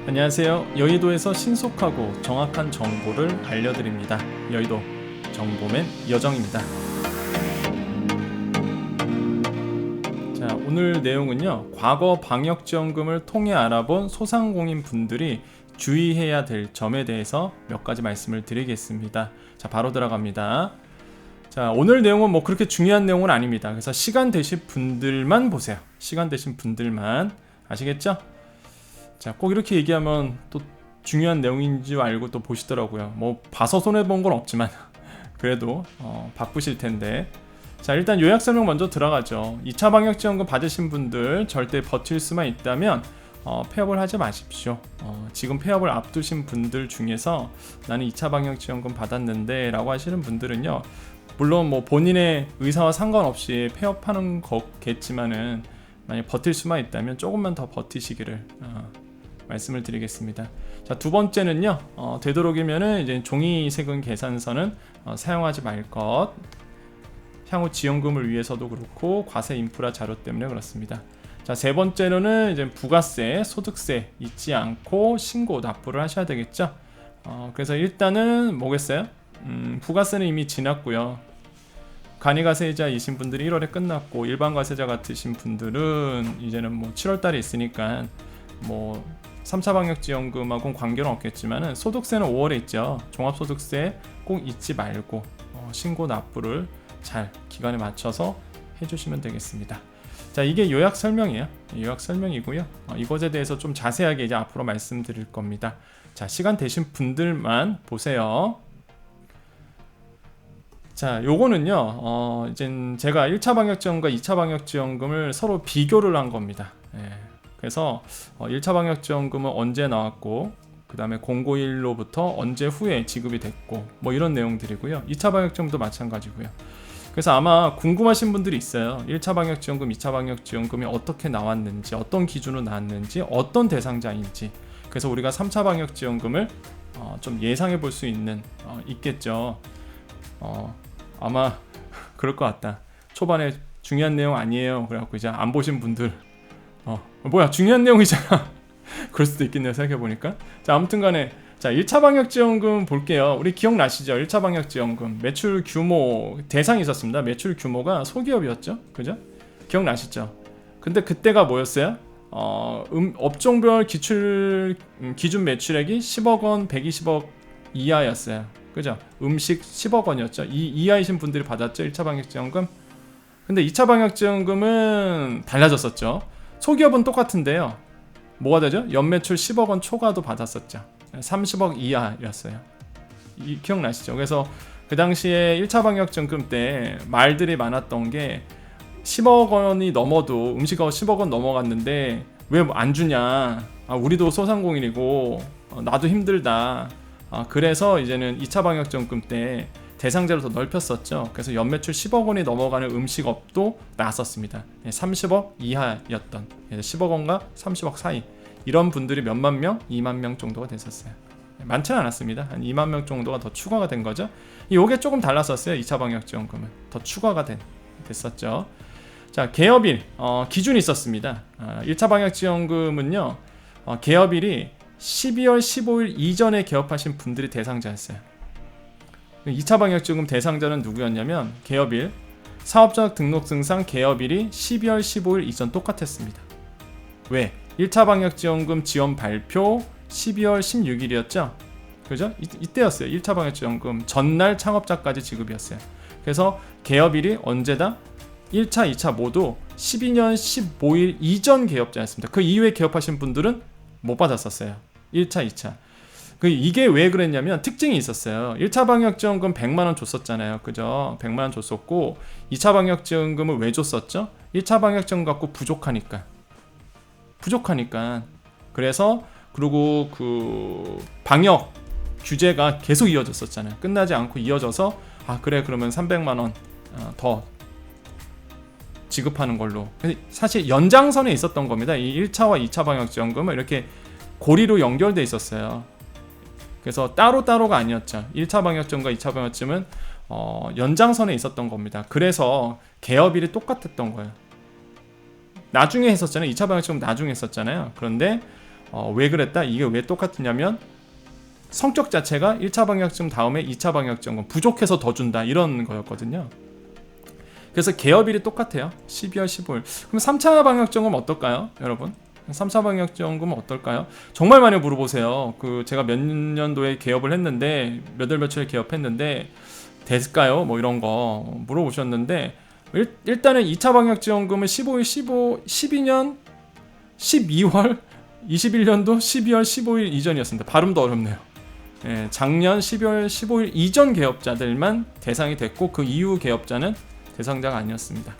안녕하세요. 여의도에서 신속하고 정확한 정보를 알려드립니다. 여의도 정보맨 여정입니다. 자, 오늘 내용은요. 과거 방역지원금을 통해 알아본 소상공인 분들이 주의해야 될 점에 대해서 몇 가지 말씀을 드리겠습니다. 자, 바로 들어갑니다. 자, 오늘 내용은 뭐 그렇게 중요한 내용은 아닙니다. 그래서 시간 되신 분들만 보세요. 시간 되신 분들만. 아시겠죠? 자, 꼭 이렇게 얘기하면 또 중요한 내용인 줄 알고 또 보시더라고요. 뭐 봐서 손해본 건 없지만 그래도 바쁘실 텐데. 자, 일단 요약 설명 먼저 들어가죠. 2차 방역지원금 받으신 분들 절대 버틸 수만 있다면 폐업을 하지 마십시오. 지금 폐업을 앞두신 분들 중에서 나는 2차 방역지원금 받았는데 라고 하시는 분들은요, 물론 뭐 본인의 의사와 상관없이 폐업하는 거겠지만은 만약 버틸 수만 있다면 조금만 더 버티시기를 말씀을 드리겠습니다. 자, 두 번째는요, 되도록이면은 이제 종이 세금 계산서는 사용하지 말 것. 향후 지원금을 위해서도 그렇고 과세 인프라 자료 때문에 그렇습니다. 자, 세 번째로는 이제 부가세, 소득세 잊지 않고 신고 납부를 하셔야 되겠죠. 그래서 일단은 뭐겠어요? 부가세는 이미 지났고요. 간이가세자이신 분들이 1월에 끝났고, 일반 과세자 같으신 분들은 이제는 뭐 7월 달에 있으니까 뭐 3차 방역지원금하고는 관계는 없겠지만은 소득세는 5월에 있죠. 종합소득세 꼭 잊지 말고 신고 납부를 잘 기간에 맞춰서 해주시면 되겠습니다. 자, 이게 요약 설명이에요. 요약 설명이고요. 이것에 대해서 좀 자세하게 이제 앞으로 말씀드릴 겁니다. 자, 시간 되신 분들만 보세요. 자, 요거는요, 이제 제가 1차 방역지원금과 2차 방역지원금을 서로 비교를 한 겁니다. 그래서 1차 방역지원금은 언제 나왔고, 그 다음에 091로부터 언제 후에 지급이 됐고, 뭐 이런 내용들이고요. 2차 방역지원금도 마찬가지고요. 그래서 아마 궁금하신 분들이 있어요. 1차 방역지원금, 2차 방역지원금이 어떻게 나왔는지, 어떤 기준으로 나왔는지, 어떤 대상자인지. 그래서 우리가 3차 방역지원금을 좀 예상해 볼 수 있겠죠. 아마 그럴 것 같다. 초반에 중요한 내용 아니에요. 그래갖고 이제 안 보신 분들 뭐야 중요한 내용이잖아. 그럴 수도 있겠네요, 생각해보니까. 자, 아무튼간에 자, 1차 방역지원금 볼게요. 우리 기억나시죠? 1차 방역지원금 매출 규모 대상이 있었습니다. 매출 규모가 소기업이었죠, 그죠? 기억나시죠? 근데 그때가 뭐였어요? 업종별 기준 매출액이 10억 원, 120억 이하였어요. 그죠? 음식 10억 원이었죠. 이 이하이신 분들이 받았죠, 1차 방역지원금. 근데 2차 방역지원금은 달라졌었죠. 소기업은 똑같은데요. 뭐가 되죠? 연매출 10억 원 초과도 받았었죠. 30억 이하였어요. 기억나시죠? 그래서 그 당시에 1차 방역지원금 때 말들이 많았던 게 10억 원이 넘어도 음식가 10억 원 넘어갔는데 왜 안 주냐? 우리도 소상공인이고 나도 힘들다. 그래서 이제는 2차 방역지원금 때 대상자를 더 넓혔었죠. 그래서 연매출 10억 원이 넘어가는 음식업도 나왔었습니다. 30억 이하였던 10억 원과 30억 사이 이런 분들이 몇만 명, 2만 명 정도가 됐었어요. 많지는 않았습니다. 한 2만 명 정도가 더 추가가 된 거죠. 이게 조금 달랐었어요. 2차 방역지원금은 더 추가가 됐었죠. 자, 개업일 기준이 있었습니다. 1차 방역지원금은요, 개업일이 12월 15일 이전에 개업하신 분들이 대상자였어요. 2차 방역지원금 대상자는 누구였냐면 개업일, 사업자 등록증상 개업일이 12월 15일 이전 똑같았습니다. 왜? 1차 방역지원금 지원 발표 12월 16일이었죠? 그죠? 이때였어요. 1차 방역지원금 전날 창업자까지 지급이었어요. 그래서 개업일이 언제다? 1차, 2차 모두 12년 15일 이전 개업자였습니다. 그 이후에 개업하신 분들은 못 받았었어요. 1차, 2차. 이게 왜 그랬냐면 특징이 있었어요. 1차 방역지원금 100만원 줬었잖아요. 그죠? 100만원 줬었고 2차 방역지원금을 왜 줬었죠? 1차 방역지원금 갖고 부족하니까. 그래서 그리고 그 방역 규제가 계속 이어졌었잖아요. 끝나지 않고 이어져서 그래 그러면 300만원 더 지급하는 걸로. 사실 연장선에 있었던 겁니다. 이 1차와 2차 방역지원금은 이렇게 고리로 연결돼 있었어요. 그래서 따로따로가 아니었죠. 1차 방역지원과 2차 방역지원은 연장선에 있었던 겁니다. 그래서 개업일이 똑같았던 거예요. 나중에 했었잖아요. 2차 방역지원 나중에 했었잖아요. 그런데 왜 그랬다? 이게 왜 똑같으냐면 성격 자체가 1차 방역점 다음에 2차 방역점은 부족해서 더 준다 이런 거였거든요. 그래서 개업일이 똑같아요. 12월 15일. 그럼 3차 방역점은 어떨까요? 여러분 3차 방역점은 어떨까요? 정말 많이 물어보세요. 제가 몇 년도에 개업을 했는데 몇 월 며칠에 개업했는데 됐을까요? 뭐 이런 거 물어보셨는데 일단은 2차 방역지원금은 12년 12월 21년도 12월 15일 이전이었습니다. 발음도 어렵네요. 예, 작년 12월 15일 이전 개업자들만 대상이 됐고 그 이후 개업자는 대상자가 아니었습니다.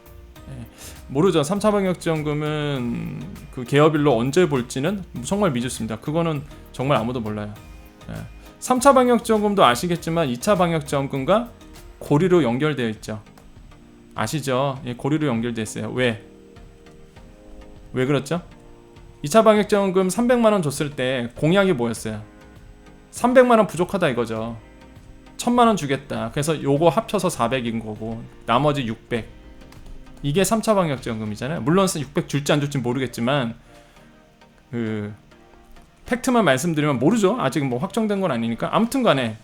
예, 모르죠. 3차 방역지원금은 그 개업일로 언제 볼지는 정말 미지수입니다. 그거는 정말 아무도 몰라요. 예, 3차 방역지원금도 아시겠지만 2차 방역지원금과 고리로 연결되어 있죠. 아시죠? 예, 고리로 연결되어 있어요. 왜 그렇죠? 2차 방역지원금 300만원 줬을 때 공약이 뭐였어요? 300만원 부족하다 이거죠. 1000만원 주겠다. 그래서 요거 합쳐서 400인 거고 나머지 600. 이게 3차 방역지원금이잖아요. 물론 600 줄지 안 줄지 모르겠지만 팩트만 말씀드리면 모르죠. 아직 뭐 확정된 건 아니니까. 아무튼 간에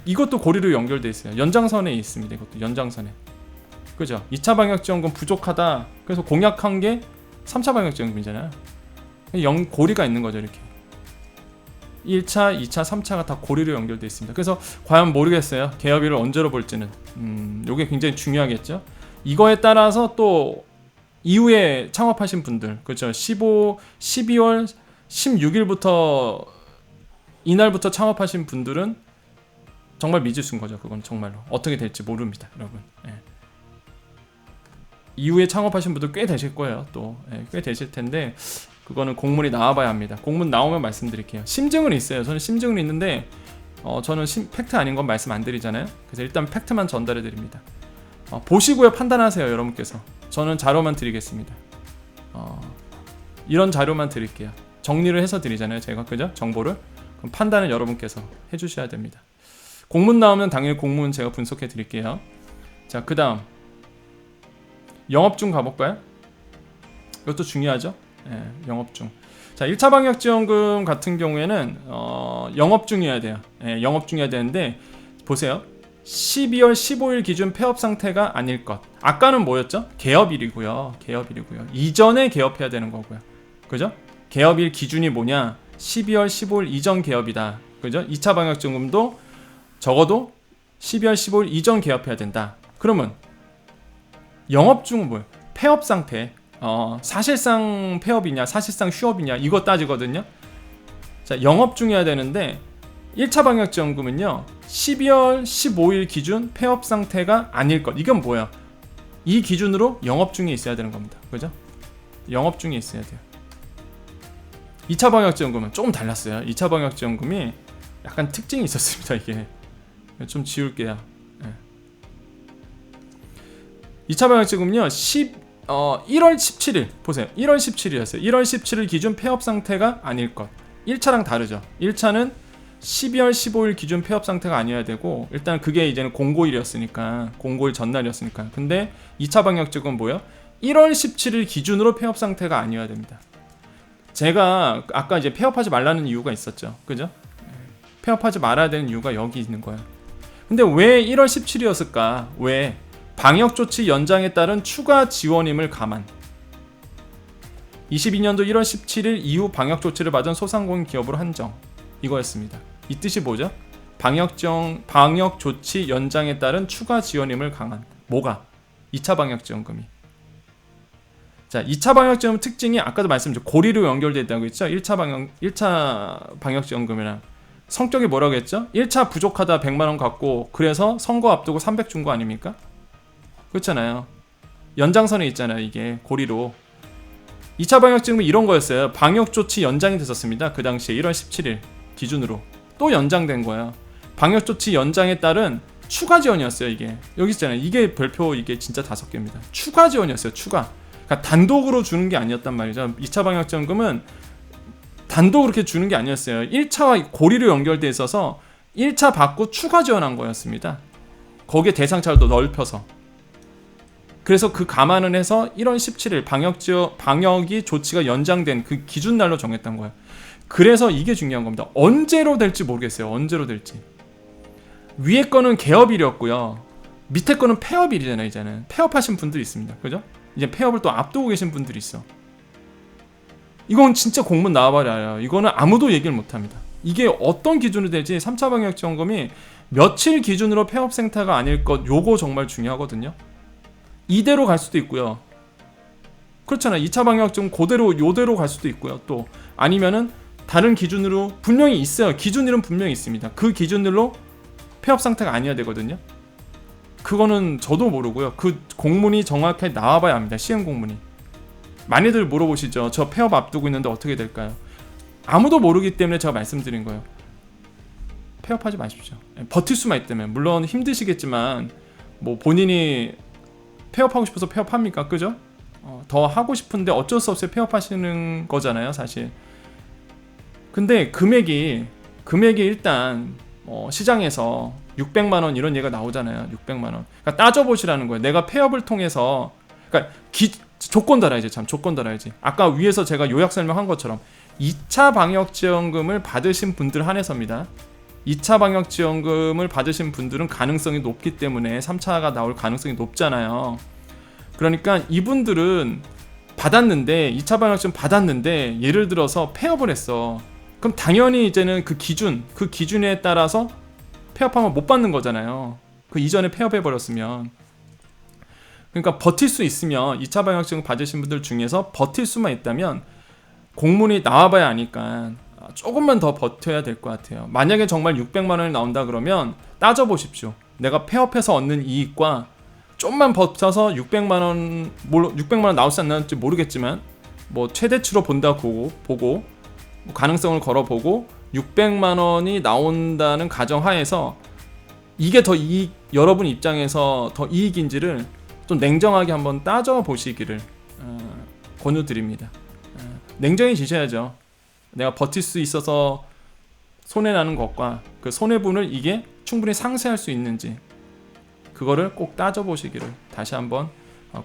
이것도 고리로 연결돼 있어요. 연장선에 있습니다. 이것도 연장선에. 그죠? 2차 방역지원금 부족하다. 그래서 공약한 게 3차 방역지원금이잖아요. 고리가 있는 거죠. 이렇게 1차, 2차, 3차가 다 고리로 연결되어 있습니다. 그래서 과연 모르겠어요. 개업일을 언제로 볼지는. 이게 굉장히 중요하겠죠. 이거에 따라서 또 이후에 창업하신 분들, 그렇죠. 12월 16일부터 이날부터 창업하신 분들은 정말 미지수인 거죠. 그건 정말로 어떻게 될지 모릅니다, 여러분. 예. 이후에 창업하신 분들 꽤 되실 거예요. 또 꽤 되실 텐데 그거는 공문이 나와봐야 합니다. 공문 나오면 말씀드릴게요. 심증은 있어요. 저는 심증은 있는데 저는 팩트 아닌 건 말씀 안 드리잖아요. 그래서 일단 팩트만 전달해 드립니다. 보시고요, 판단하세요, 여러분께서. 저는 자료만 드리겠습니다. 이런 자료만 드릴게요. 정리를 해서 드리잖아요, 제가. 그죠? 정보를. 그럼 판단은 여러분께서 해주셔야 됩니다. 공문 나오면 당연히 공문 제가 분석해 드릴게요. 자, 그 다음 영업중 가볼까요? 이것도 중요하죠. 예, 영업중. 자, 1차 방역지원금 같은 경우에는 영업중이어야 돼요. 예, 영업중이어야 되는데 보세요. 12월 15일 기준 폐업 상태가 아닐 것. 아까는 뭐였죠? 개업일이고요. 이전에 개업해야 되는 거고요. 그죠? 개업일 기준이 뭐냐? 12월 15일 이전 개업이다. 그죠? 2차 방역지원금도 적어도 12월 15일 이전 개업해야 된다. 그러면 영업중은 뭐예요? 폐업 상태. 사실상 폐업이냐 사실상 휴업이냐 이거 따지거든요. 자, 영업중이어야 되는데 1차 방역지원금은요 12월 15일 기준 폐업 상태가 아닐 것. 이건 뭐야? 이 기준으로 영업중에 있어야 되는 겁니다. 그죠? 영업중에 있어야 돼요. 2차 방역지원금은 조금 달랐어요. 2차 방역지원금이 약간 특징이 있었습니다. 이게 좀 지울게요. 2차 방역지원금은요 1월 17일 보세요. 1월 17일이었어요. 1월 17일 기준 폐업 상태가 아닐 것. 1차랑 다르죠. 1차는 12월 15일 기준 폐업 상태가 아니어야 되고 일단 그게 이제는 공고일이었으니까 공고일 전날이었으니까. 근데 2차 방역지원금은 뭐예요? 1월 17일 기준으로 폐업 상태가 아니어야 됩니다. 제가 아까 이제 폐업하지 말라는 이유가 있었죠. 그죠? 폐업하지 말아야 되는 이유가 여기 있는 거예요. 근데 왜 1월 17일이었을까? 왜? 방역조치 연장에 따른 추가 지원임을 감안. 22년도 1월 17일 이후 방역조치를 받은 소상공인 기업으로 한정. 이거였습니다. 이 뜻이 뭐죠? 방역조치 연장에 따른 추가 지원임을 강한. 뭐가? 2차 방역지원금이. 자, 2차 방역지원금 특징이 아까도 말씀드렸죠. 고리로 연결되어 있다고 했죠. 1차 방역지원금이랑. 성격이 뭐라고 했죠? 1차 부족하다 100만원 갖고 그래서 선거 앞두고 300 준 거 아닙니까? 그렇잖아요. 연장선에 있잖아요. 이게 고리로. 2차 방역지원금은 이런 거였어요. 방역조치 연장이 됐었습니다. 그 당시에 1월 17일 기준으로 또 연장된 거예요. 방역조치 연장에 따른 추가 지원이었어요. 이게 여기 있잖아요. 이게 별표 이게 진짜 5개입니다. 추가 지원이었어요. 추가. 그러니까 단독으로 주는 게 아니었단 말이죠. 2차 방역지원금은 단독으로 그렇게 주는 게 아니었어요. 1차와 고리로 연결돼 있어서 1차 받고 추가 지원한 거였습니다. 거기에 대상차를 더 넓혀서. 그래서 그 감안을 해서 1월 17일 방역이 조치가 연장된 그 기준 날로 정했던 거예요. 그래서 이게 중요한 겁니다. 언제로 될지 모르겠어요. 언제로 될지. 위에 거는 개업일이었고요. 밑에 거는 폐업일이잖아요. 이제는 폐업하신 분들이 있습니다. 그죠? 이제 폐업을 또 앞두고 계신 분들이 있어. 이건 진짜 공문 나와버려요. 이거는 아무도 얘기를 못합니다. 이게 어떤 기준으로 될지 3차 방역지원금이 며칠 기준으로 폐업 생태가 아닐 것, 요거 정말 중요하거든요. 이대로 갈 수도 있고요. 그렇잖아요. 2차 방역지원금 그대로 요대로 갈 수도 있고요. 또 아니면은 다른 기준으로 분명히 있어요. 기준일은 분명히 있습니다. 그 기준으로 폐업 상태가 아니어야 되거든요. 그거는 저도 모르고요. 그 공문이 정확하게 나와봐야 합니다. 시행 공문이. 많이들 물어보시죠. 저 폐업 앞두고 있는데 어떻게 될까요? 아무도 모르기 때문에 제가 말씀드린 거예요. 폐업하지 마십시오. 버틸 수만 있다면. 물론 힘드시겠지만 뭐 본인이 폐업하고 싶어서 폐업합니까? 그죠? 더 하고 싶은데 어쩔 수 없이 폐업하시는 거잖아요, 사실. 근데 금액이 일단 시장에서 600만 원 이런 얘기가 나오잖아요. 600만 원. 그러니까 따져보시라는 거예요. 내가 폐업을 통해서 그러니까 조건 달아야지. 참 조건 달아야지. 아까 위에서 제가 요약 설명한 것처럼 2차 방역지원금을 받으신 분들 한해서입니다. 2차 방역지원금을 받으신 분들은 가능성이 높기 때문에 3차가 나올 가능성이 높잖아요. 그러니까 이분들은 받았는데 2차 방역지원금 받았는데 예를 들어서 폐업을 했어. 그럼 당연히 이제는 그 기준에 따라서 폐업하면 못 받는 거잖아요. 그 이전에 폐업해버렸으면. 그러니까 버틸 수 있으면 2차 방역지원금 받으신 분들 중에서 버틸 수만 있다면 공문이 나와봐야 아니까 조금만 더 버텨야 될 것 같아요. 만약에 정말 600만 원이 나온다 그러면 따져보십시오. 내가 폐업해서 얻는 이익과 좀만 버텨서 600만 원 나올지 안 나올지 모르겠지만 뭐 최대치로 본다고 보고 가능성을 걸어보고 600만 원이 나온다는 가정하에서 이게 더 여러분 입장에서 더 이익인지를 좀 냉정하게 한번 따져보시기를 권유드립니다. 냉정해지셔야죠. 내가 버틸 수 있어서 손해나는 것과 그 손해분을 이게 충분히 상쇄할 수 있는지 그거를 꼭 따져보시기를 다시 한번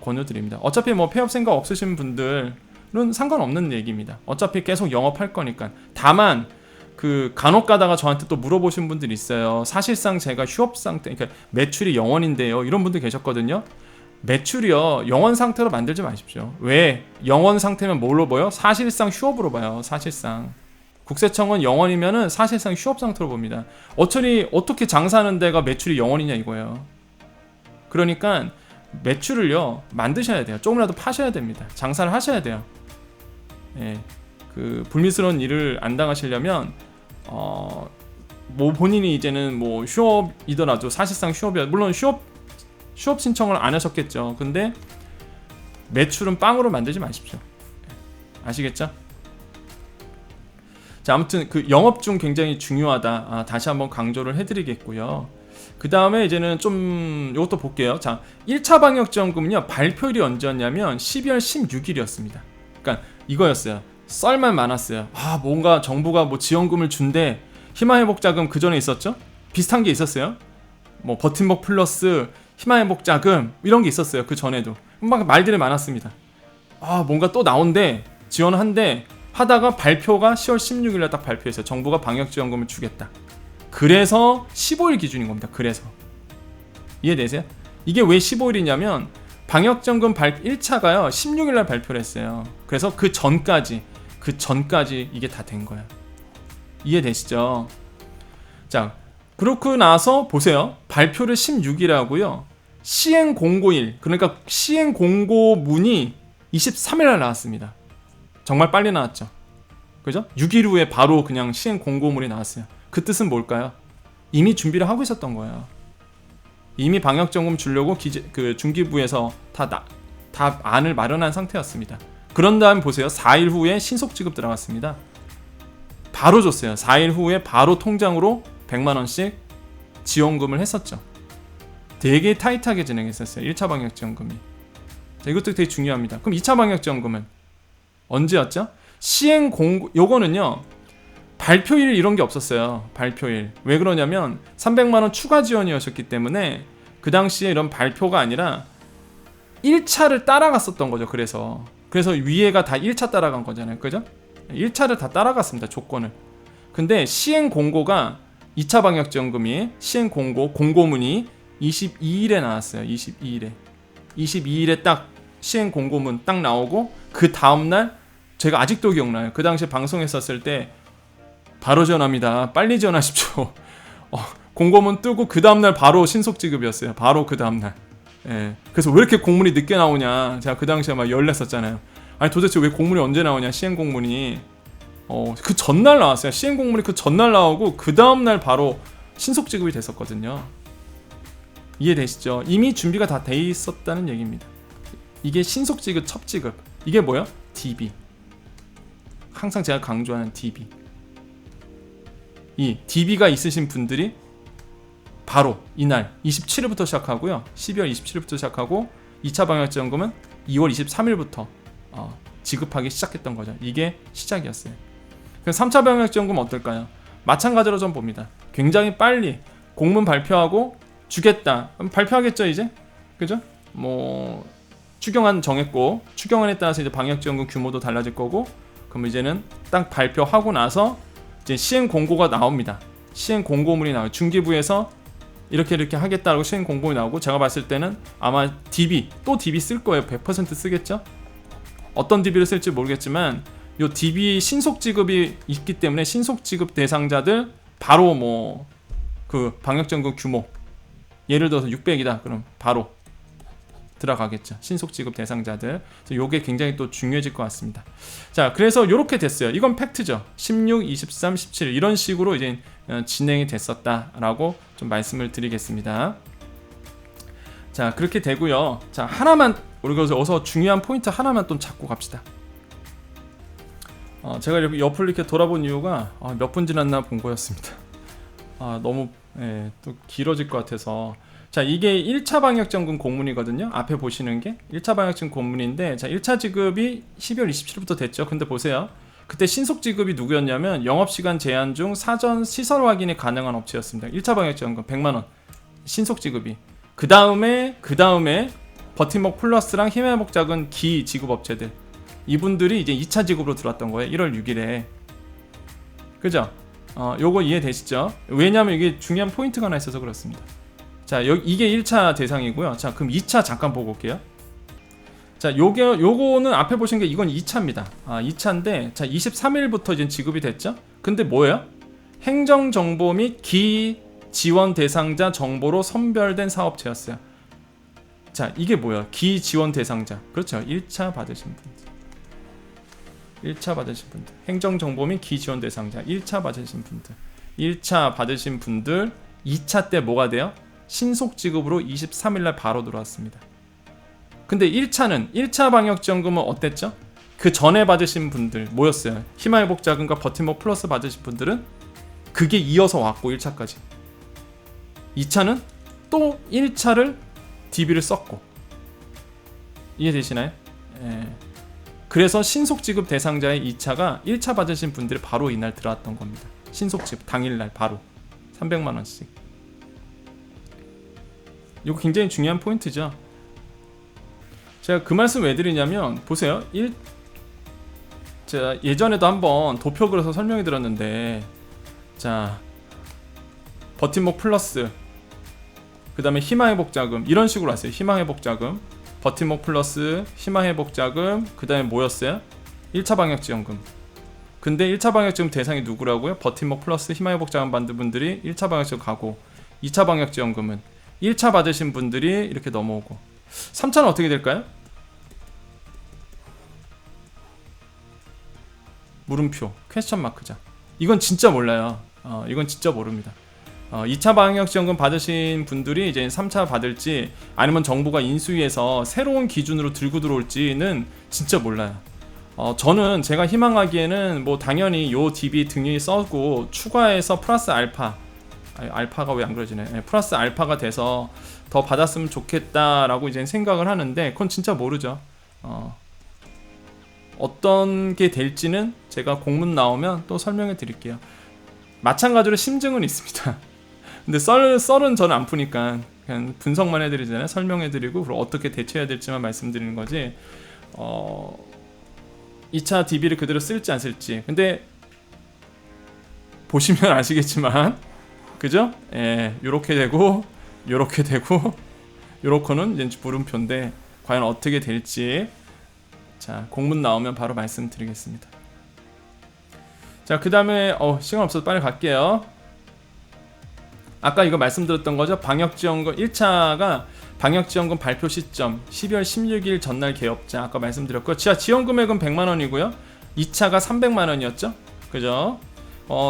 권유드립니다. 어차피 뭐 폐업 생각 없으신 분들은 상관없는 얘기입니다. 어차피 계속 영업할 거니까. 다만 그 간혹 가다가 저한테 또 물어보신 분들이 있어요. 사실상 제가 휴업 상태, 그러니까 매출이 0원인데요. 이런 분들 계셨거든요. 매출이요 0원 상태로 만들지 마십시오. 왜? 0원 상태면 뭘로 봐요? 사실상 휴업으로 봐요. 사실상 국세청은 0원이면은 사실상 휴업 상태로 봅니다. 어떻게 장사하는 데가 매출이 0원이냐 이거예요. 그러니까 매출을요 만드셔야 돼요. 조금이라도 파셔야 됩니다. 장사를 하셔야 돼요. 예, 그 불미스러운 일을 안 당하시려면 뭐 본인이 이제는 뭐 휴업이더라도 사실상 휴업이야. 물론 휴업 신청을 안 하셨겠죠. 근데 매출은 빵으로 만들지 마십시오. 아시겠죠? 자, 아무튼 그 영업 중 굉장히 중요하다. 다시 한번 강조를 해드리겠고요. 그 다음에 이제는 좀 이것도 볼게요. 자, 1차 방역지원금은요 발표일이 언제였냐면 12월 16일이었습니다. 그러니까 이거였어요. 썰만 많았어요. 뭔가 정부가 뭐 지원금을 준대. 희망회복자금 그 전에 있었죠? 비슷한 게 있었어요. 뭐 버팀목 플러스 희망회복자금 이런 게 있었어요. 그 전에도 막 말들이 많았습니다. 뭔가 또 나온대 지원한대 하다가 발표가 10월 16일에 딱 발표했어요. 정부가 방역지원금을 주겠다. 그래서 15일 기준인 겁니다. 그래서 이해되세요? 이게 왜 15일이냐면 방역지원금 1차가요 16일날 발표를 했어요. 그래서 그 전까지 이게 다 된 거예요. 이해되시죠? 자, 그렇고 나서 보세요. 발표를 16일 하고요. 시행 공고일, 그러니까 시행 공고문이 23일날 나왔습니다. 정말 빨리 나왔죠. 그죠? 6일 후에 바로 그냥 시행 공고문이 나왔어요. 그 뜻은 뭘까요? 이미 준비를 하고 있었던 거예요. 이미 방역지원금 주려고 그 중기부에서 다 안을 마련한 상태였습니다. 그런 다음 보세요. 4일 후에 신속 지급 들어갔습니다. 바로 줬어요. 4일 후에 바로 통장으로 100만 원씩 지원금을 했었죠. 되게 타이트하게 진행했었어요. 1차 방역지원금이. 자, 이것도 되게 중요합니다. 그럼 2차 방역지원금은 언제였죠? 시행 공고, 요거는요 발표일 이런 게 없었어요. 발표일. 왜 그러냐면 300만 원 추가 지원이었기 때문에 그 당시에 이런 발표가 아니라 1차를 따라갔었던 거죠. 그래서 위에가 다 1차 따라간 거잖아요. 그죠? 1차를 다 따라갔습니다. 조건을. 근데 시행 공고가 2차 방역지원금이 시행 공고문이 22일에 나왔어요. 22일에 딱 시행 공고문 딱 나오고 그 다음날 제가 아직도 기억나요. 그 당시에 방송했었을 때 바로 지원합니다. 빨리 지원하십시오. 공고문 뜨고 그 다음날 바로 신속 지급이었어요. 바로 그 다음날. 예. 그래서 왜 이렇게 공문이 늦게 나오냐. 제가 그 당시에 막 열냈었잖아요. 아니 도대체 왜 공문이 언제 나오냐. 시행 공문이. 그 전날 나왔어요. 시행 공문이 그 전날 나오고 그 다음날 바로 신속 지급이 됐었거든요. 이해되시죠? 이미 준비가 다 돼 있었다는 얘기입니다. 이게 신속 지급, 첫 지급. 이게 뭐야? DB. 항상 제가 강조하는 DB. 이 DB가 있으신 분들이 바로 이날 27일부터 시작하고요. 12월 27일부터 시작하고 2차 방역지원금은 2월 23일부터 지급하기 시작했던 거죠. 이게 시작이었어요. 그럼 3차 방역지원금은 어떨까요? 마찬가지로 좀 봅니다. 굉장히 빨리 공문 발표하고 주겠다. 발표하겠죠 이제? 그죠? 뭐 추경안 정했고 추경안에 따라서 이제 방역지원금 규모도 달라질 거고 그럼 이제는 딱 발표하고 나서 이제 시행 공고가 나옵니다. 시행 공고문이 나와요. 중기부에서 이렇게 하겠다라고 시행 공고문이 나오고 제가 봤을 때는 아마 DB 또 DB 쓸 거예요. 100% 쓰겠죠? 어떤 DB를 쓸지 모르겠지만 요 DB 신속 지급이 있기 때문에 신속 지급 대상자들 바로 뭐 그 방역지원금 규모 예를 들어서 600이다. 그럼 바로 들어가겠죠. 신속 지급 대상자들. 그래서 요게 굉장히 또 중요해질 것 같습니다. 자, 그래서 요렇게 됐어요. 이건 팩트죠. 16, 23, 17 이런 식으로 이제 진행이 됐었다라고 좀 말씀을 드리겠습니다. 자, 그렇게 되고요. 자, 하나만 우리가 어서 중요한 포인트 하나만 좀 잡고 갑시다. 제가 옆을 이렇게 돌아본 이유가 몇 분 지났나 본 거였습니다. 너무 또 길어질 것 같아서. 자, 이게 1차 방역지원금 공문이거든요. 앞에 보시는 게 1차 방역지원금 공문인데, 자, 1차 지급이 12월 27일부터 됐죠. 근데 보세요. 그때 신속 지급이 누구였냐면 영업시간 제한 중 사전 시설 확인이 가능한 업체였습니다. 1차 방역지원금 100만원 신속 지급이. 그 다음에 버팀목 플러스랑 힘회복자금 기 지급업체들, 이분들이 이제 2차 지급으로 들어왔던 거예요. 1월 6일에. 그죠? 요거 이해되시죠? 왜냐면 이게 중요한 포인트가 하나 있어서 그렇습니다. 자, 이게 1차 대상이고요. 자, 그럼 2차 잠깐 보고 올게요. 자, 요거는 앞에 보신 게 이건 2차입니다. 2차인데, 자, 23일부터 이제 지급이 됐죠? 근데 뭐예요? 행정정보 및 기지원 대상자 정보로 선별된 사업체였어요. 자, 이게 뭐예요? 기지원 대상자. 그렇죠. 1차 받으신 분들. 1차 받으신 분들. 행정정보 및 기지원 대상자. 1차 받으신 분들. 1차 받으신 분들. 2차 때 뭐가 돼요? 신속 지급으로 23일날 바로 들어왔습니다. 근데 1차 방역지원금은 어땠죠? 그 전에 받으신 분들 뭐였어요? 희망회복자금과 버팀목 플러스 받으신 분들은 그게 이어서 왔고 1차까지. 2차는 또 1차를 DB를 썼고. 이해되시나요? 예. 그래서 신속 지급 대상자의 2차가 1차 받으신 분들이 바로 이날 들어왔던 겁니다. 신속 지급 당일날 바로 300만원씩. 이거 굉장히 중요한 포인트죠. 제가 그 말씀 왜 드리냐면 보세요. 제가 예전에도 한번 도표 그려서 설명해 드렸는데, 자, 버팀목 플러스, 그 다음에 희망회복자금 이런 식으로 왔어요. 희망회복자금, 버팀목 플러스, 희망회복자금, 그 다음에 뭐였어요? 1차 방역지원금. 근데 1차 방역지원금 대상이 누구라고요? 버팀목 플러스 희망회복자금 받는 분들이 1차 방역지원금 가고, 2차 방역지원금은 1차 받으신 분들이 이렇게 넘어오고. 3차는 어떻게 될까요? 물음표, 퀘스천 마크자. 이건 진짜 몰라요. 이건 진짜 모릅니다. 2차 방역지원금 받으신 분들이 이제 3차 받을지 아니면 정부가 인수위에서 새로운 기준으로 들고 들어올지는 진짜 몰라요. 저는 제가 희망하기에는 뭐 당연히 요 DB 등이 써고 추가해서 플러스 알파가 왜 안 그러지네. 플러스 알파가 돼서 더 받았으면 좋겠다라고 이제 생각을 하는데 그건 진짜 모르죠. 어떤 게 될지는 제가 공문 나오면 또 설명해 드릴게요. 마찬가지로 심증은 있습니다. 근데 썰은 저는 안 푸니까 그냥 분석만 해드리잖아요. 설명해드리고 그리고 어떻게 대처해야 될지만 말씀드리는 거지. 2차 DB를 그대로 쓸지 안 쓸지. 근데 보시면 아시겠지만, 그죠? 예, 요렇게 되고 요렇게 되고 요렇게는 이제 물음표인데 과연 어떻게 될지, 자 공문 나오면 바로 말씀드리겠습니다. 자 그 다음에 시간 없어서 빨리 갈게요. 아까 이거 말씀드렸던 거죠. 방역지원금 1차가 방역지원금 발표 시점 12월 16일 전날 개업자 아까 말씀드렸고, 지원 금액은 100만원이고요 2차가 300만원이었죠 그죠?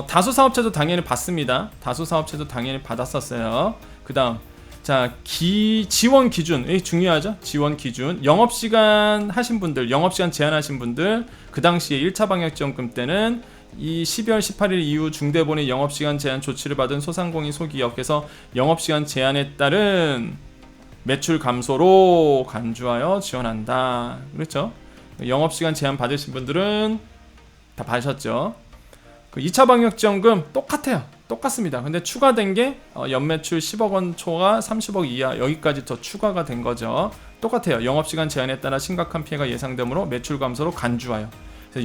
다수사업체도 당연히 받습니다. 다수사업체도 당연히 받았었어요. 그 다음 자 지원 기준, 중요하죠. 지원 기준 영업시간 하신 분들, 영업시간 제한하신 분들, 그 당시에 1차 방역지원금 때는 이 12월 18일 이후 중대본의 영업시간 제한 조치를 받은 소상공인 소기업에서 영업시간 제한에 따른 매출 감소로 간주하여 지원한다. 그렇죠? 영업시간 제한 받으신 분들은 다 받으셨죠. 그 2차 방역지원금 똑같아요. 똑같습니다. 근데 추가된 게 연매출 10억 원 초과 30억 이하 여기까지 더 추가가 된 거죠. 똑같아요. 영업시간 제한에 따라 심각한 피해가 예상되므로 매출 감소로 간주하여.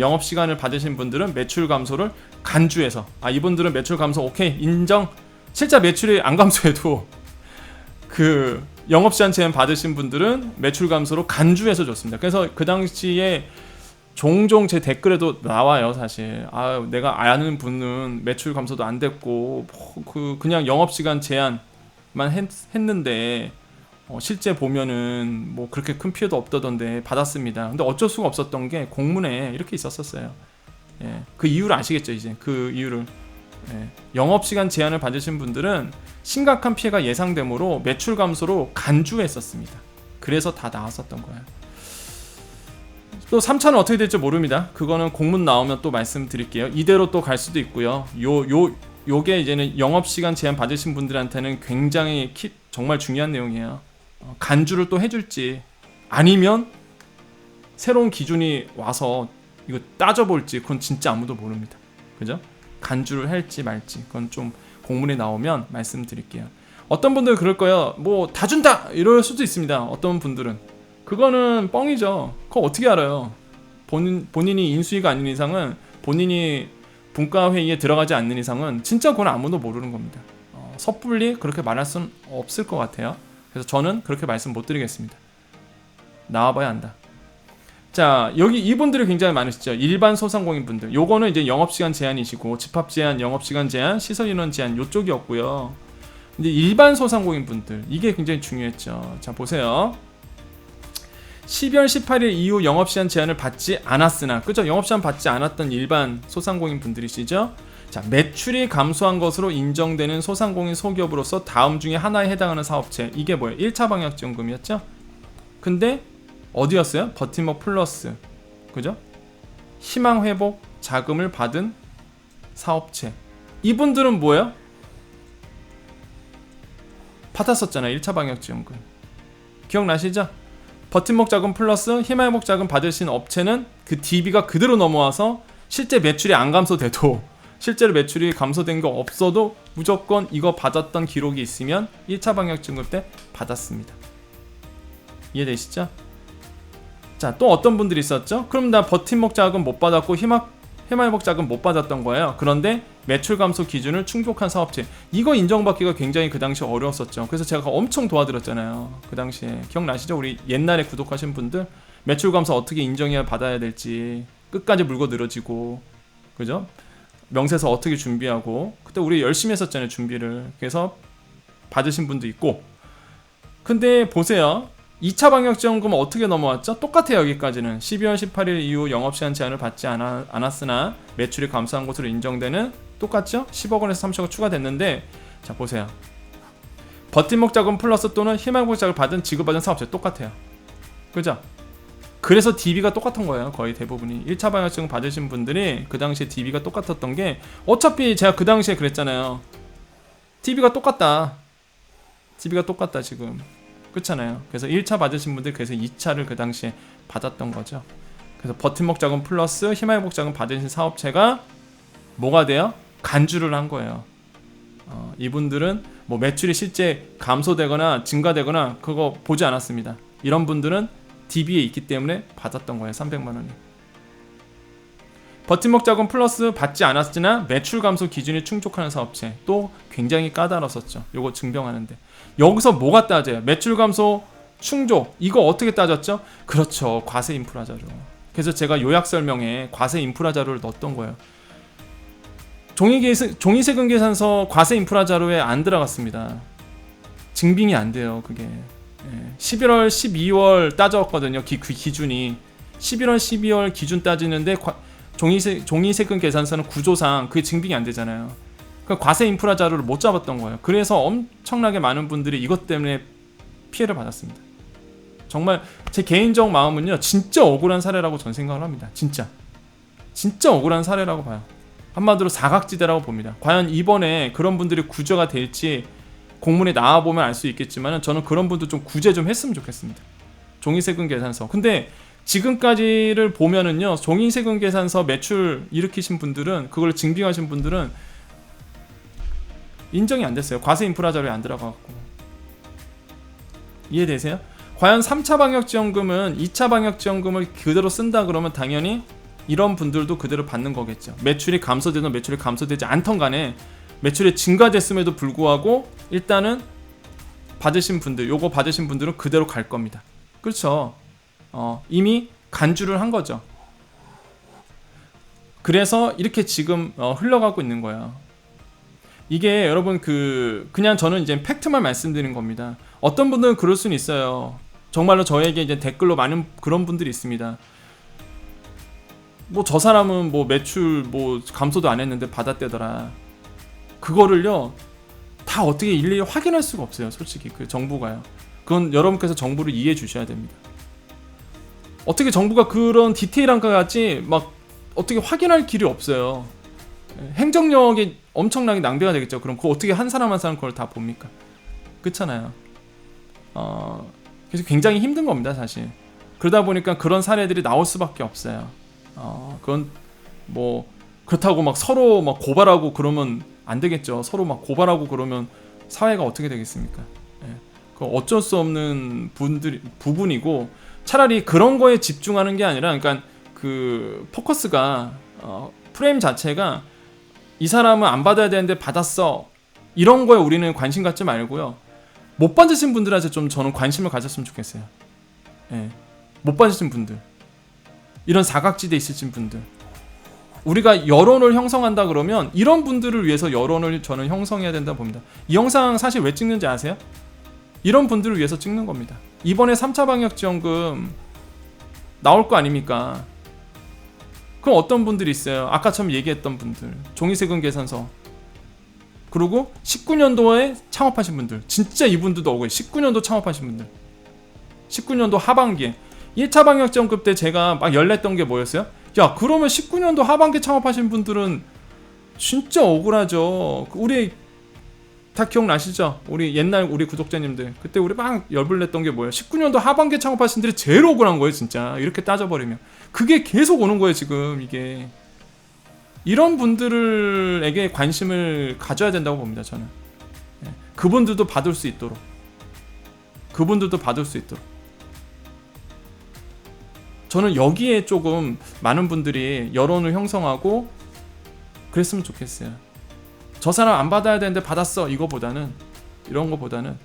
영업시간을 받으신 분들은 매출 감소를 간주해서, 이분들은 매출 감소 오케이 인정. 실제 매출이 안 감소해도 그 영업시간 제한 받으신 분들은 매출 감소로 간주해서 줬습니다. 그래서 그 당시에 종종 제 댓글에도 나와요. 사실 내가 아는 분은 매출 감소도 안 됐고 그냥 영업시간 제한만 했는데 실제 보면은 뭐 그렇게 큰 피해도 없다던데 받았습니다. 근데 어쩔 수가 없었던 게 공문에 이렇게 있었어요. 예, 그 이유를 아시겠죠 이제 그 이유를. 예, 영업시간 제한을 받으신 분들은 심각한 피해가 예상되므로 매출 감소로 간주했었습니다. 그래서 다 나왔었던 거예요. 또 3차는 어떻게 될지 모릅니다. 그거는 공문 나오면 또 말씀드릴게요. 이대로 또 갈 수도 있고요. 요게 이제는 영업시간 제한 받으신 분들한테는 굉장히 정말 중요한 내용이에요. 간주를 또 해줄지 아니면 새로운 기준이 와서 이거 따져볼지 그건 진짜 아무도 모릅니다. 그죠? 간주를 할지 말지 그건 좀 공문에 나오면 말씀드릴게요. 어떤 분들은 그럴 거예요. 뭐 다 준다 이럴 수도 있습니다. 어떤 분들은 그거는 뻥이죠. 그거 어떻게 알아요? 본인이 인수위가 아닌 이상은, 본인이 분과회의에 들어가지 않는 이상은 진짜 그건 아무도 모르는 겁니다. 섣불리 그렇게 말할 수는 없을 것 같아요. 그래서 저는 그렇게 말씀 못 드리겠습니다. 나와봐야 한다. 자 여기 이분들이 굉장히 많으시죠. 일반 소상공인 분들, 요거는 이제 영업시간 제한이시고 집합 제한, 영업시간 제한, 시설인원 제한 요쪽이었고요. 근데 일반 소상공인 분들 이게 굉장히 중요했죠. 자 보세요. 12월 18일 이후 영업시간 제한을 받지 않았으나, 그죠? 영업시간 받지 않았던 일반 소상공인 분들이시죠? 자, 매출이 감소한 것으로 인정되는 소상공인 소기업으로서 다음 중에 하나에 해당하는 사업체. 이게 뭐예요? 1차 방역지원금이었죠? 근데 어디였어요? 버팀목 플러스. 그죠? 희망회복 자금을 받은 사업체. 이분들은 뭐예요? 받았었잖아요. 1차 방역지원금. 기억나시죠? 버팀목 자금 플러스 희망회복 자금 받으신 업체는 그 DB가 그대로 넘어와서 실제 매출이 안 감소돼도, 실제로 매출이 감소된 거 없어도 무조건 이거 받았던 기록이 있으면 1차 방역지원금 때 받았습니다. 이해되시죠? 자, 또 어떤 분들이 있었죠? 그럼 나 버팀목 자금 못 받았고 희망회복 자금 못 받았던 거예요. 그런데 매출 감소 기준을 충족한 사업체, 이거 인정받기가 굉장히 그 당시 어려웠었죠. 그래서 제가 엄청 도와드렸잖아요. 그 당시에 기억나시죠? 우리 옛날에 구독하신 분들 매출 감소 어떻게 인정해야 받아야 될지 끝까지 물고 늘어지고, 그죠? 명세서 어떻게 준비하고, 그때 우리 열심히 했었잖아요, 준비를. 그래서 받으신 분도 있고. 근데 보세요, 2차 방역지원금은 어떻게 넘어왔죠? 똑같아요. 여기까지는 12월 18일 이후 영업시간 제한을 받지 않았으나 매출이 감소한 것으로 인정되는, 똑같죠? 10억 원에서 30억 원 추가됐는데, 자 보세요, 버팀목 자금 플러스 또는 희망회복 자금을 받은 지급받은 사업체 똑같아요. 그죠? 그래서 DB가 똑같은 거예요. 거의 대부분이 1차 방역지원금 받으신 분들이 그 당시에 DB가 똑같았던 게, 어차피 제가 그 당시에 그랬잖아요. DB가 똑같다. DB가 똑같다 지금. 그렇잖아요. 그래서 1차 받으신 분들 그래서 2차를 그 당시에 받았던 거죠. 그래서 버팀목 자금 플러스 희망회복 자금 받으신 사업체가 뭐가 돼요? 간주를 한 거예요. 이분들은 뭐 매출이 실제 감소되거나 증가되거나 그거 보지 않았습니다. 이런 분들은 DB에 있기 때문에 받았던 거예요. 300만 원이. 버팀목 자금 플러스 받지 않았으나 매출 감소 기준이 충족하는 사업체 또 굉장히 까다로웠었죠. 요거 증명하는데 여기서 뭐가 따져요? 매출 감소 충족 이거 어떻게 따졌죠? 그렇죠. 과세 인프라 자료. 그래서 제가 요약 설명에 과세 인프라 자료를 넣었던 거예요. 종이세금 계산서 과세 인프라 자료에 안 들어갔습니다. 증빙이 안 돼요. 그게 11월 12월 따졌거든요. 그 기준이 11월 12월 기준 따지는데 종이세금 계산서는 구조상 그게 증빙이 안 되잖아요. 그러니까 과세 인프라 자료를 못 잡았던 거예요. 그래서 엄청나게 많은 분들이 이것 때문에 피해를 받았습니다. 정말 제 개인적 마음은요, 진짜 억울한 사례라고 전 생각을 합니다. 진짜 억울한 사례라고 봐요. 한마디로 사각지대라고 봅니다. 과연 이번에 그런 분들이 구제가 될지 공문에 나와보면 알 수 있겠지만 저는 그런 분들 좀 구제 좀 했으면 좋겠습니다. 종이세금 계산서. 근데 지금까지를 보면은요, 종이세금 계산서 매출 일으키신 분들은, 그걸 증빙하신 분들은 인정이 안 됐어요. 과세 인프라 자료에 안 들어가갖고. 이해되세요? 과연 3차 방역지원금은 2차 방역지원금을 그대로 쓴다 그러면 당연히 이런 분들도 그대로 받는 거겠죠. 매출이 감소되든 매출이 감소되지 않던 간에 매출이 증가됐음에도 불구하고 일단은 받으신 분들, 요거 받으신 분들은 그대로 갈 겁니다. 그렇죠. 이미 간주를 한 거죠. 그래서 이렇게 지금 흘러가고 있는 거예요. 이게 여러분 그냥 저는 이제 팩트만 말씀드리는 겁니다. 어떤 분들은 그럴 수는 있어요. 정말로 저에게 이제 댓글로 많은 그런 분들이 있습니다. 뭐 저 사람은 뭐 매출 뭐 감소도 안 했는데 받았대더라. 그거를요 다 어떻게 일일이 확인할 수가 없어요. 솔직히 그 정부가요. 그건 여러분께서 정부를 이해해 주셔야 됩니다. 어떻게 정부가 그런 디테일한 것 같이 막 어떻게 확인할 길이 없어요. 행정력이 엄청나게 낭비가 되겠죠. 그럼 그거 어떻게 한 사람 한 사람 그걸 다 봅니까? 그렇잖아요. 그래서 굉장히 힘든 겁니다, 사실. 그러다 보니까 그런 사례들이 나올 수밖에 없어요. 그건 뭐 그렇다고 막 서로 막 고발하고 그러면 안 되겠죠. 서로 막 고발하고 그러면 사회가 어떻게 되겠습니까? 그 어쩔 수 없는 부분이고 차라리 그런 거에 집중하는 게 아니라, 그러니까 그 포커스가 프레임 자체가 이 사람은 안 받아야 되는데 받았어, 이런 거에 우리는 관심 갖지 말고요. 못 받으신 분들한테 좀 저는 관심을 가졌으면 좋겠어요. 못 받으신 분들, 이런 사각지대에 있으신 분들, 우리가 여론을 형성한다 그러면 이런 분들을 위해서 여론을 저는 형성해야 된다 봅니다. 이 영상 사실 왜 찍는지 아세요? 이런 분들을 위해서 찍는 겁니다. 이번에 3차 방역지원금 나올 거 아닙니까? 그럼 어떤 분들이 있어요? 아까처럼 얘기했던 분들, 종이세금 계산서, 그리고 19년도에 창업하신 분들, 진짜 이분들도 억울해요. 19년도 창업하신 분들, 19년도 하반기에 1차 방역지원금 때 제가 막 열냈던 게 뭐였어요? 야, 그러면 19년도 하반기 창업하신 분들은 진짜 억울하죠. 우리 다 기억나시죠? 우리 옛날 우리 구독자님들, 그때 우리 막 열불냈던 게 뭐예요? 19년도 하반기 창업하신 분들이 제일 억울한 거예요, 진짜. 이렇게 따져버리면 그게 계속 오는 거예요, 지금. 이게 이런 분들에게 관심을 가져야 된다고 봅니다, 저는. 그분들도 받을 수 있도록, 저는 여기에 조금 많은 분들이 여론을 형성하고 그랬으면 좋겠어요. 저 사람 안 받아야 되는데 받았어, 이런 거보다는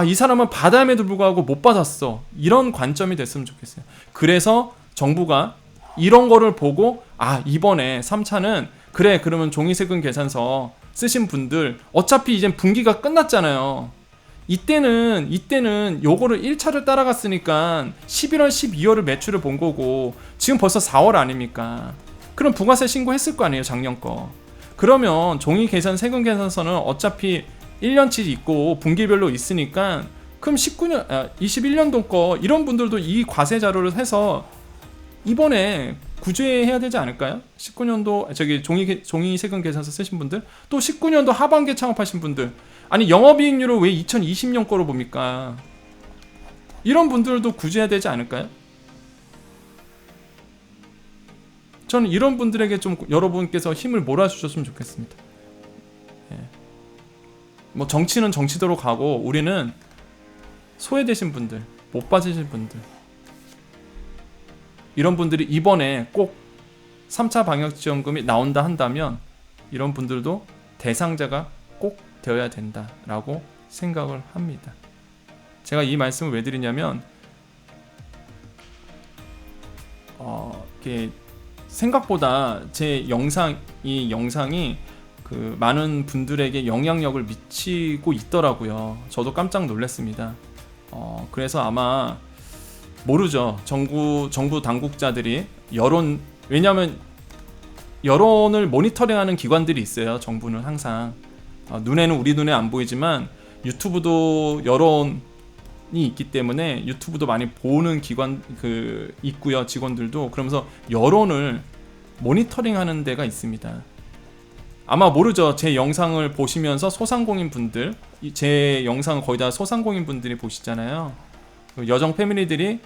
이 사람은 받아야에도 불구하고 못 받았어, 이런 관점이 됐으면 좋겠어요. 그래서 정부가 이런 거를 보고 이번에 3차는 그래, 그러면 종이세금 계산서 쓰신 분들 어차피 이제 분기가 끝났잖아요. 이때는 요거를 1차를 따라갔으니까 11월 12월을 매출을 본 거고 지금 벌써 4월 아닙니까? 그럼 부가세 신고했을 거 아니에요, 작년 거. 그러면 종이계산 세금 계산서는 어차피 1년치 있고 분기별로 있으니까 그럼 21년도 거 이런 분들도 이 과세 자료를 해서 이번에 구제해야 되지 않을까요? 19년도 종이 세금 계산서 쓰신 분들, 또 19년도 하반기에 창업하신 분들, 아니 영업이익률을 왜 2020년 거로 봅니까? 이런 분들도 구제해야 되지 않을까요? 저는 이런 분들에게 좀 여러분께서 힘을 몰아주셨으면 좋겠습니다. 뭐 정치는 정치대로 가고 우리는 소외되신 분들, 못 빠지신 분들, 이런 분들이 이번에 꼭 3차 방역지원금이 나온다 한다면 이런 분들도 대상자가 꼭 되어야 된다라고 생각을 합니다. 제가 이 말씀을 왜 드리냐면 이게 생각보다 제 영상이 그 많은 분들에게 영향력을 미치고 있더라고요. 저도 깜짝 놀랐습니다. 그래서 아마 모르죠. 정부 당국자들이 왜냐하면 여론을 모니터링하는 기관들이 있어요. 정부는 항상 우리 눈에 안 보이지만 유튜브도 여론이 있기 때문에 유튜브도 많이 보는 기관 있고요. 직원들도 그러면서 여론을 모니터링하는 데가 있습니다. 아마 모르죠. 제 영상을 보시면서 소상공인 분들, 제 영상 거의 다 소상공인 분들이 보시잖아요. 여정 패밀리들이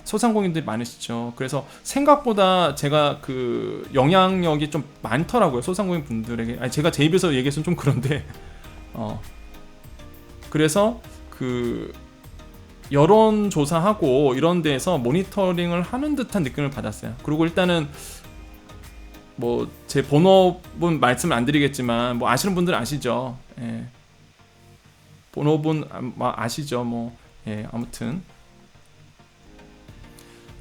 소상공인들이 많으시죠. 그래서 생각보다 제가 그 영향력이 좀 많더라고요. 소상공인 분들에게. 제가 제 입에서 얘기해서는 좀 그런데 그래서 그 여론조사하고 이런 데에서 모니터링을 하는 듯한 느낌을 받았어요. 그리고 일단은 뭐 제 본업은 말씀 안 드리겠지만 뭐 아시는 분들은 아시죠. 예. 본업은 아시죠. 뭐 예, 아무튼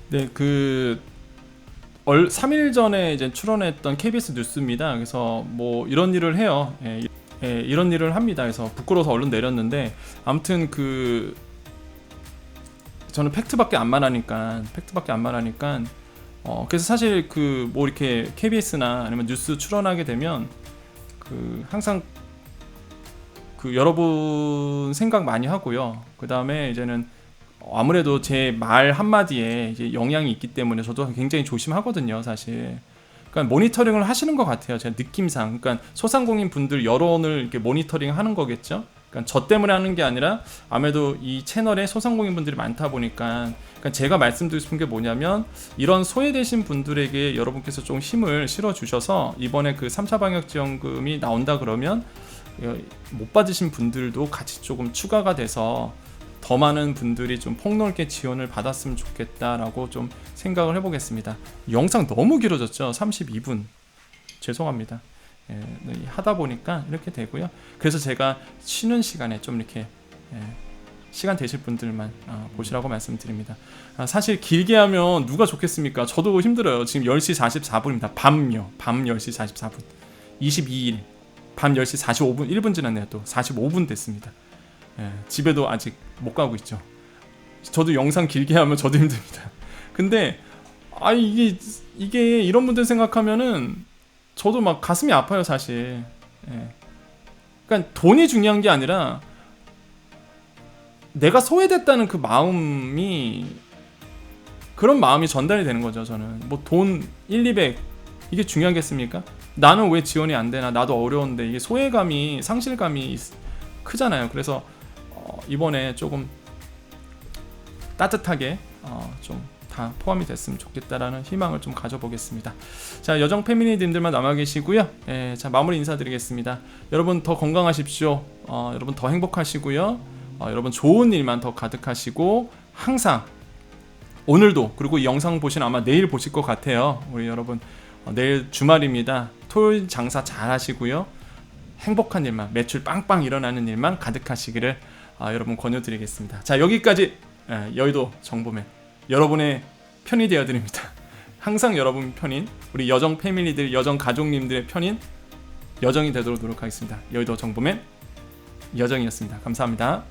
네, 3일 전에 이제 출연했던 KBS 뉴스입니다. 그래서 뭐 이런 일을 해요. 예, 이런 일을 합니다. 그래서 부끄러워서 얼른 내렸는데 아무튼 저는 팩트밖에 안 말하니까 그래서 사실 뭐 이렇게 KBS나 아니면 뉴스 출연하게 되면 항상 여러분 생각 많이 하고요. 그 다음에 이제는 아무래도 제 말 한마디에 이제 영향이 있기 때문에 저도 굉장히 조심하거든요, 사실. 그러니까 모니터링을 하시는 것 같아요, 제 느낌상. 그러니까 소상공인 분들 여론을 이렇게 모니터링 하는 거겠죠. 그러니까 저 때문에 하는 게 아니라 아무래도 이 채널에 소상공인 분들이 많다 보니까 그러니까 제가 말씀드리고 싶은 게 뭐냐면 이런 소외되신 분들에게 여러분께서 좀 힘을 실어 주셔서 이번에 3차 방역지원금이 나온다 그러면 못 받으신 분들도 같이 조금 추가가 돼서 더 많은 분들이 좀 폭넓게 지원을 받았으면 좋겠다라고 좀 생각을 해보겠습니다. 영상 너무 길어졌죠? 32분. 죄송합니다. 하다 보니까 이렇게 되고요. 그래서 제가 쉬는 시간에 좀 이렇게 시간 되실 분들만 보시라고 말씀드립니다. 사실 길게 하면 누가 좋겠습니까? 저도 힘들어요. 지금 10시 44분입니다. 밤 10시 44분. 22일 밤 10시 45분 1분 지났네요. 또 45분 됐습니다. 집에도 아직 못 가고 있죠. 저도 영상 길게 하면 저도 힘듭니다. 근데 이게 이런 분들 생각하면은 저도 막 가슴이 아파요, 사실. 그러니까 돈이 중요한 게 아니라 내가 소외됐다는 그런 마음이 전달이 되는 거죠. 저는 뭐 돈 200 이게 중요하겠습니까? 나는 왜 지원이 안 되나? 나도 어려운데 이게 소외감이 상실감이 크잖아요. 그래서 이번에 조금 따뜻하게 좀 다 포함이 됐으면 좋겠다라는 희망을 좀 가져보겠습니다. 자, 여정 패밀리님들만 남아 계시고요. 자, 마무리 인사드리겠습니다. 여러분 더 건강하십시오. 여러분 더 행복하시고요. 여러분 좋은 일만 더 가득하시고 항상 오늘도 그리고 이 영상 보시는 아마 내일 보실 것 같아요. 우리 여러분 내일 주말입니다. 토요일 장사 잘 하시고요. 행복한 일만 매출 빵빵 일어나는 일만 가득하시기를 여러분 권유드리겠습니다. 자, 여기까지 여의도 정보맨 여러분의 편이 되어드립니다. 항상 여러분 편인 우리 여정 패밀리들 여정 가족님들의 편인 여정이 되도록 노력하겠습니다. 여의도 정보맨 여정이었습니다. 감사합니다.